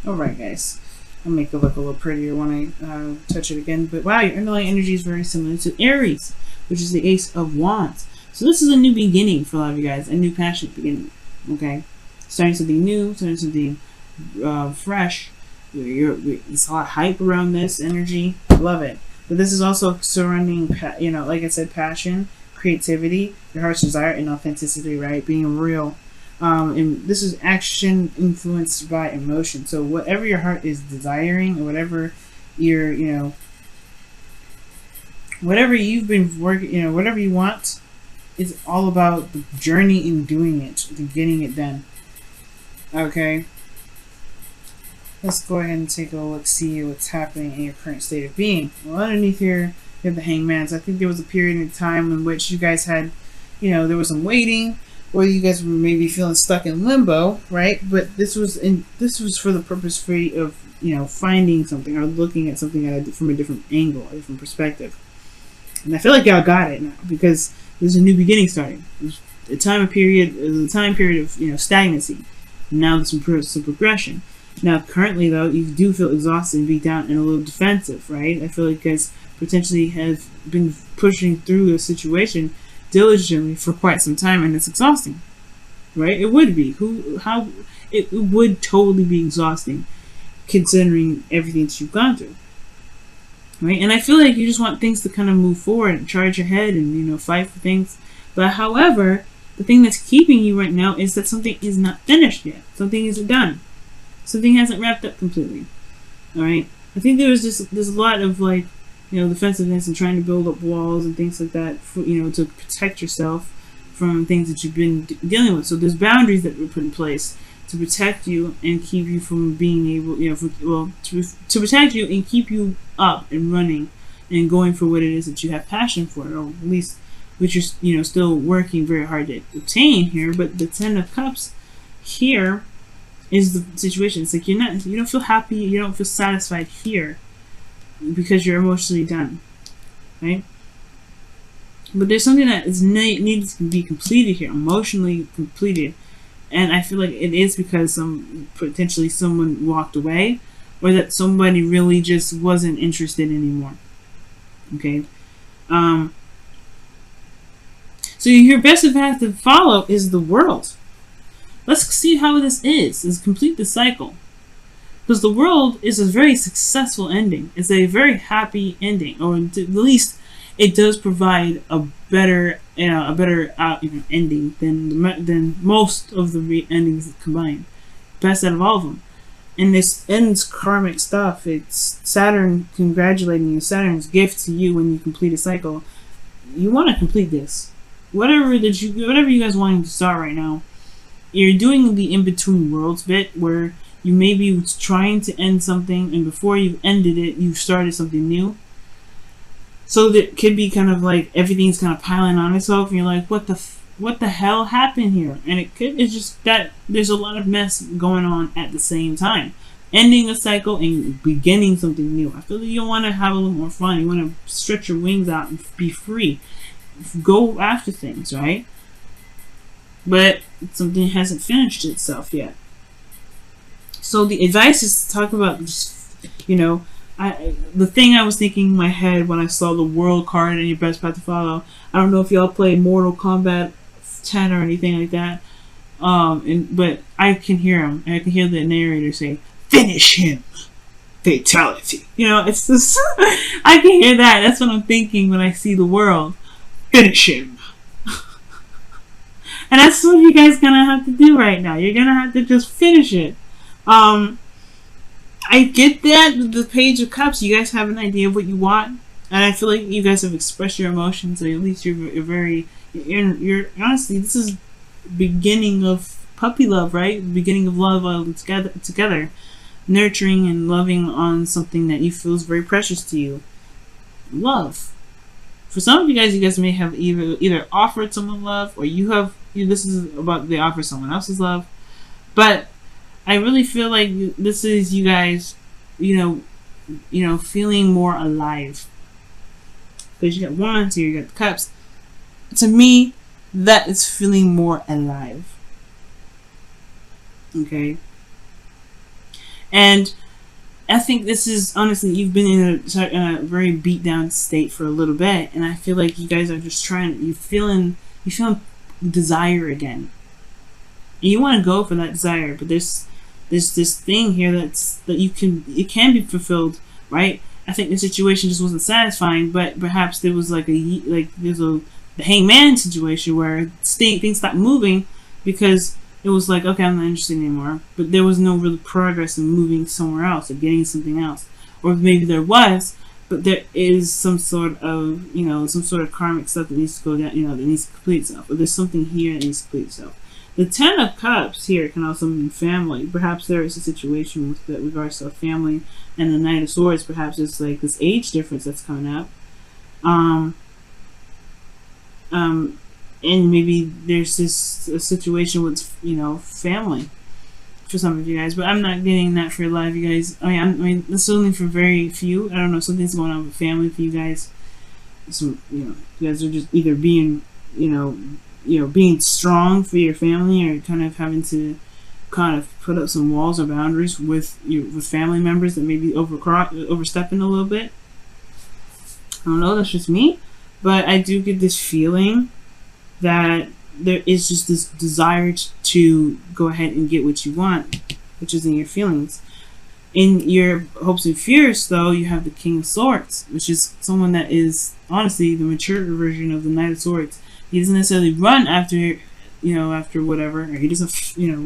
Alright, guys. I'll make it look a little prettier when I touch it again. But wow, your underlying energy is very similar to Aries, which is the Ace of Wands. So this is a new beginning for a lot of you guys, a new passionate beginning. Okay, starting something new, starting something fresh. It's a lot of hype around this energy. Love it. But this is also surrounding, like I said, passion, creativity, your heart's desire, and authenticity. Right, being real. And this is action influenced by emotion. So whatever your heart is desiring, or whatever you're, whatever you've been working, whatever you want, it's all about the journey in doing it, and getting it done. Okay. Let's go ahead and take a look, see what's happening in your current state of being. Well, underneath here, you have the Hangman. So I think there was a period of time in which you guys had, there was some waiting, or you guys were maybe feeling stuck in limbo, right? But this was for the purpose of finding something or looking at something from a different angle, a different perspective. And I feel like y'all got it now, because there's a new beginning starting. There's a time period of stagnancy. Now there's some progression. Now currently though, you do feel exhausted and beat down and a little defensive, right? I feel like you guys potentially have been pushing through a situation diligently for quite some time, and it's exhausting, right? It would be. It would totally be exhausting, considering everything that you've gone through, right? And I feel like you just want things to kind of move forward and charge ahead and fight for things. But however, the thing that's keeping you right now is that something is not finished yet. Something isn't done. Something hasn't wrapped up completely. All right. I think there's a lot of defensiveness and trying to build up walls and things like that for, to protect yourself from things that you've been dealing with. So there's boundaries that were put in place to protect you and keep you from being able, to protect you and keep you up and running and going for what it is that you have passion for, or at least which you're, still working very hard to obtain here. But the Ten of Cups here is the situation. It's like you don't feel happy, you don't feel satisfied here, because you're emotionally done, right? But there's something that needs to be completed here, emotionally completed, and I feel like it is because potentially someone walked away, or that somebody really just wasn't interested anymore. Okay, so your best path to follow is the World. Let's see how this is. Let's complete the cycle. Because the World is a very successful ending. It's a very happy ending, or at least it does provide a better, ending than most of the endings combined. Best out of all of them. And this ends karmic stuff. It's Saturn congratulating you. Saturn's gift to you when you complete a cycle. You want to complete this. Whatever you guys wanting to start right now. You're doing the in-between worlds bit, where you maybe trying to end something, and before you've ended it, you've started something new. So that could be kind of like everything's kind of piling on itself, and you're like, what the hell happened here? And it's just that there's a lot of mess going on at the same time. Ending a cycle and beginning something new. I feel like you want to have a little more fun. You want to stretch your wings out and be free. Go after things, right? But something hasn't finished itself yet. So the advice is to talk about, the thing I was thinking in my head when I saw the World card and your best path to follow. I don't know if y'all play Mortal Kombat 10 or anything like that. But I can hear him. And I can hear the narrator say, "Finish him." Fatality. It's just, I can hear that. That's what I'm thinking when I see the World. Finish him. And that's what you guys gonna have to do right now. You're gonna have to just finish it. I get that the Page of Cups, you guys have an idea of what you want, and I feel like you guys have expressed your emotions, or at least you're honestly, this is beginning of puppy love, right? Beginning of love all together, nurturing and loving on something that you feel is very precious to you. Love. For some of you guys may have either offered someone love, or this is about they offer someone else's love. But I really feel like this is you guys, feeling more alive. Because you got wands here, you got the cups. To me, that is feeling more alive. Okay? And I think this is, honestly, you've been in a very beat down state for a little bit, and I feel like you guys are just trying. You feeling desire again. And you want to go for that desire, but there's this thing here it can be fulfilled, right? I think the situation just wasn't satisfying, but perhaps there was there's the hangman situation where things stopped moving because it was like, okay, I'm not interested anymore. But there was no real progress in moving somewhere else or getting something else. Or maybe there was, but there is some sort of, some sort of karmic stuff that needs to go down, that needs to complete itself. Or there's something here that needs to complete itself. The Ten of Cups here can also mean family. Perhaps there is a situation with regards to a family, and the Knight of Swords, perhaps it's like this age difference that's coming up. And maybe there's a situation with, family for some of you guys, but I'm not getting that for a lot of you guys. I mean, this is only for very few. I don't know, something's going on with family for you guys. So, you guys are just either being, being strong for your family, or kind of having to kind of put up some walls or boundaries with family members that may be overstepping a little bit. I don't know, that's just me, but I do get this feeling that there is just this desire to go ahead and get what you want, which is in your feelings. In your hopes and fears, though, you have the King of Swords, which is someone that is honestly the mature version of the Knight of Swords. He doesn't necessarily run after whatever, or he doesn't,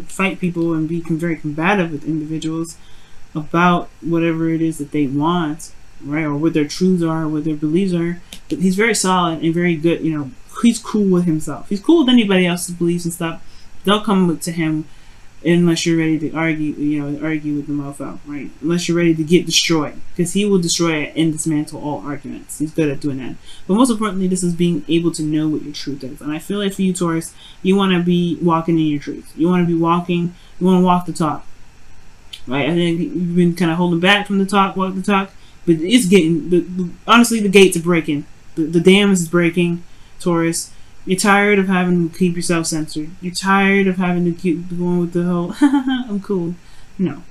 fight people and be very combative with individuals about whatever it is that they want, right, or what their truths are, what their beliefs are. But he's very solid and very good, he's cool with himself. He's cool with anybody else's beliefs and stuff. Don't come to him unless you're ready to argue with the mofo, right? Unless you're ready to get destroyed, because he will destroy and dismantle all arguments. He's good at doing that. But most importantly, this is being able to know what your truth is. And I feel like for you, Taurus, you want to be walking in your truth. You want to walk the talk, right? I think you've been kind of holding back from the talk, walk the talk, but it's getting, honestly, the gates are breaking. The dam is breaking, Taurus. You're tired of having to keep yourself censored. You're tired of having to keep going with the whole, I'm cool. No.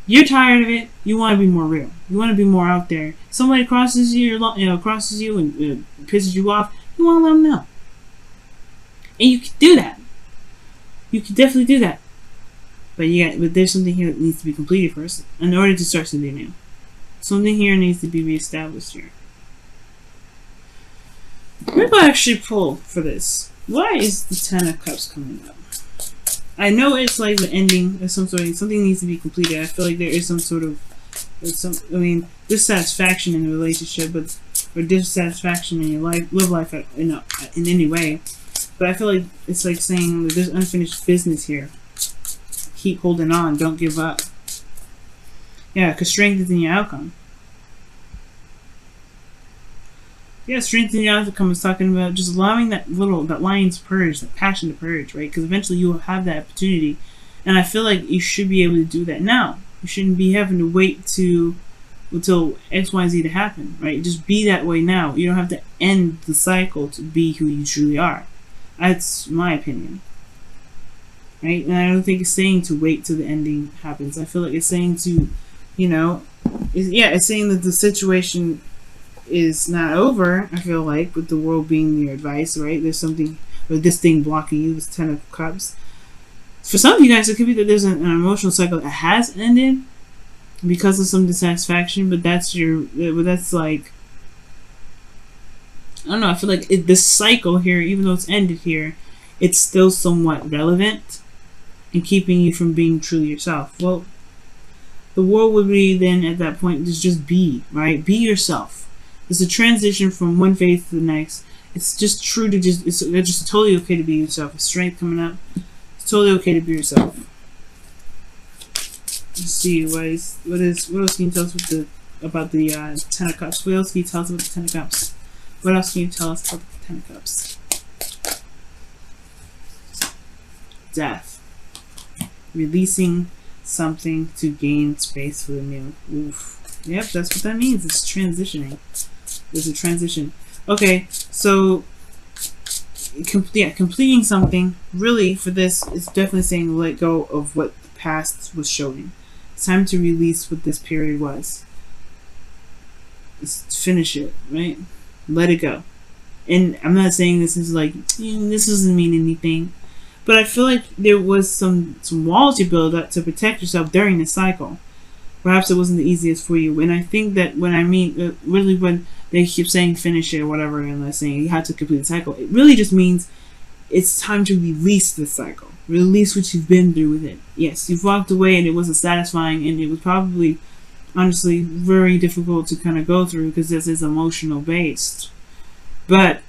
You're tired of it. You want to be more real. You want to be more out there. Somebody crosses you and pisses you off, you want to let them know. And you can do that. You can definitely do that. But there's something here that needs to be completed first in order to start something new. Something here needs to be reestablished here. Maybe I'll actually pull for this. Why is the Ten of Cups coming up? I know it's like the ending of something needs to be completed. I feel like there is some sort of dissatisfaction in the relationship, or dissatisfaction in your love life in any way. But I feel like it's like saying that there's unfinished business here. Keep holding on. Don't give up. Yeah, because strength is in your outcome. Yeah, strength in the outcome is talking about just allowing that lion to purge, that passion to purge, right? Because eventually you will have that opportunity. And I feel like you should be able to do that now. You shouldn't be having to wait until X, Y, Z to happen, right? Just be that way now. You don't have to end the cycle to be who you truly are. That's my opinion. Right? And I don't think it's saying to wait till the ending happens. I feel like it's saying to, it's saying that the situation is not over, I feel like, with the world being your advice, right? There's something, or this thing blocking you, this Ten of Cups. For some of you guys, it could be that there's an emotional cycle that has ended because of some dissatisfaction, but that's like, I don't know, I feel like this cycle here, even though it's ended here, it's still somewhat relevant in keeping you from being truly yourself. Well, the world would be then at that point just be, right? Be yourself. It's a transition from one phase to the next. It's just true to it's just totally okay to be yourself. With strength coming up, it's totally okay to be yourself. Let's see what else can you tell us about the Ten of Cups? What else can you tell us about the Ten of Cups? What else can you tell us about the Ten of Cups? Death. Releasing something to gain space for the new. Oof. Yep, that's what that means. It's transitioning. There's a transition. Okay, so completing something really for this is definitely saying let go of what the past was showing. It's time to release what this period was. Just finish it, right? Let it go. And I'm not saying this is like, this doesn't mean anything, but I feel like there was some walls you build up to protect yourself during the cycle. Perhaps it wasn't the easiest for you. And I think that when I mean, really when they keep saying finish it or whatever, and they're saying you have to complete the cycle, it really just means it's time to release the cycle. Release what you've been through with it. Yes, you've walked away and it wasn't satisfying, and it was probably, honestly, very difficult to kind of go through because this is emotional based. But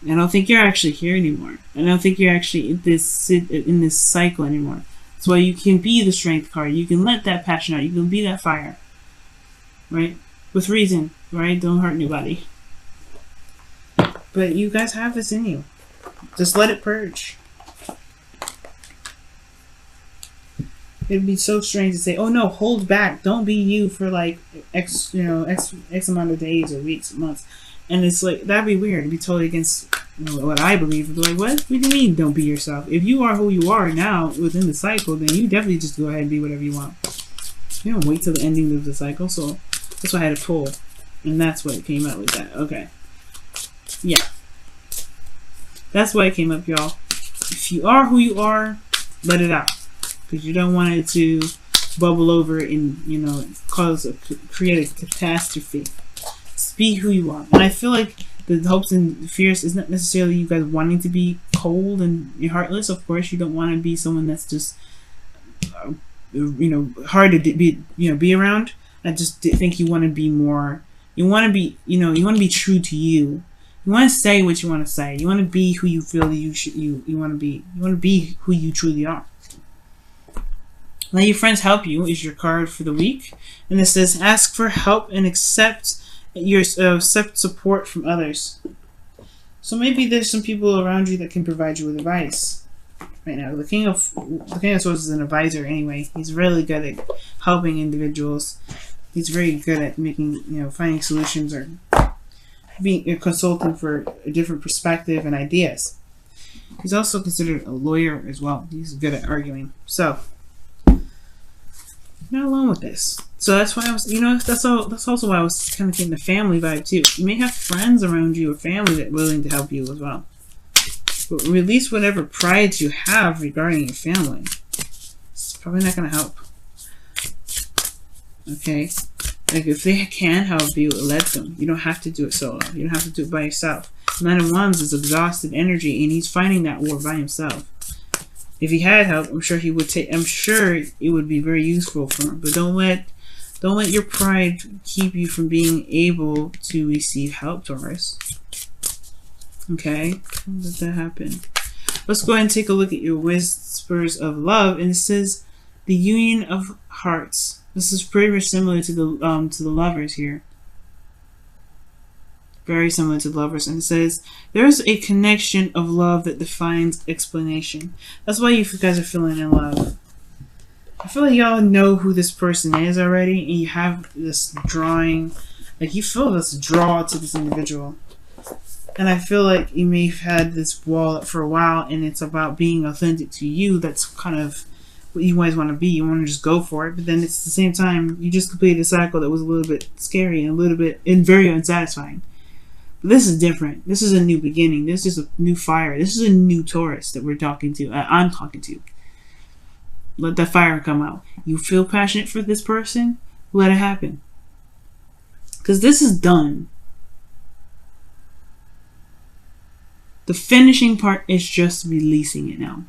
I don't think you're actually here anymore. I don't think you're actually in this cycle anymore. That's why you can be the strength card. You can let that passion out. You can be that fire. Right? With reason. Right? Don't hurt anybody. But you guys have this in you. Just let it purge. It'd be so strange to say, oh no, hold back. Don't be you for like X amount of days or weeks, months. And it's like, that'd be weird. It'd be totally against what I believe. It'd be like, what do you mean don't be yourself? If you are who you are now within the cycle, then you definitely just go ahead and be whatever you want. You don't wait till the ending of the cycle. So that's why I had to pull. And that's what it came out with that. Okay. Yeah. That's why it came up, y'all. If you are who you are, let it out. Because you don't want it to bubble over and, create a catastrophe. Just be who you are. And I feel like the hopes and fears is not necessarily you guys wanting to be cold and heartless. Of course, you don't want to be someone that's just, hard to be around. I just think you want to be more. You want to be, you want to be true to you. You want to say what you want to say. You want to be who you feel you want to be. You want to be who you truly are. Let your friends help you is your card for the week. And it says, ask for help and accept support from others. So maybe there's some people around you that can provide you with advice. Right now, the King of Swords is an advisor anyway. He's really good at helping individuals. He's very good at making, finding solutions or being a consultant for a different perspective and ideas. He's also considered a lawyer as well. He's good at arguing. So, not alone with this. So that's why I was, that's also why I was kind of getting the family vibe too. You may have friends around you or family that are willing to help you as well. But release whatever pride you have regarding your family. It's probably not going to help. Okay? Like, if they can help you, let them. You don't have to do it solo. You don't have to do it by yourself. Nine of Wands is exhausted energy, and he's fighting that war by himself. If he had help, I'm sure he would take. I'm sure it would be very useful for him. But don't let your pride keep you from being able to receive help, Taurus. Okay, don't let that happen. Let's go ahead and take a look at your whispers of love, and it says the union of hearts. This is pretty much similar to the lovers here. Very similar to lovers, and it says there's a connection of love that defines explanation. That's why you guys are feeling in love. I feel like y'all know who this person is already, and you have this drawing, like you feel this draw to this individual. And I feel like you may have had this wall up for a while, and it's about being authentic to you. That's kind of what you guys want to be. You want to just go for it, but then it's the same time you just completed a cycle that was a little bit scary and a little bit very unsatisfying. But this is different. This is a new beginning. This is a new fire. This is a new Taurus that we're talking to. I'm talking to. Let that fire come out. You feel passionate for this person? Let it happen. Because this is done. The finishing part is just releasing it now.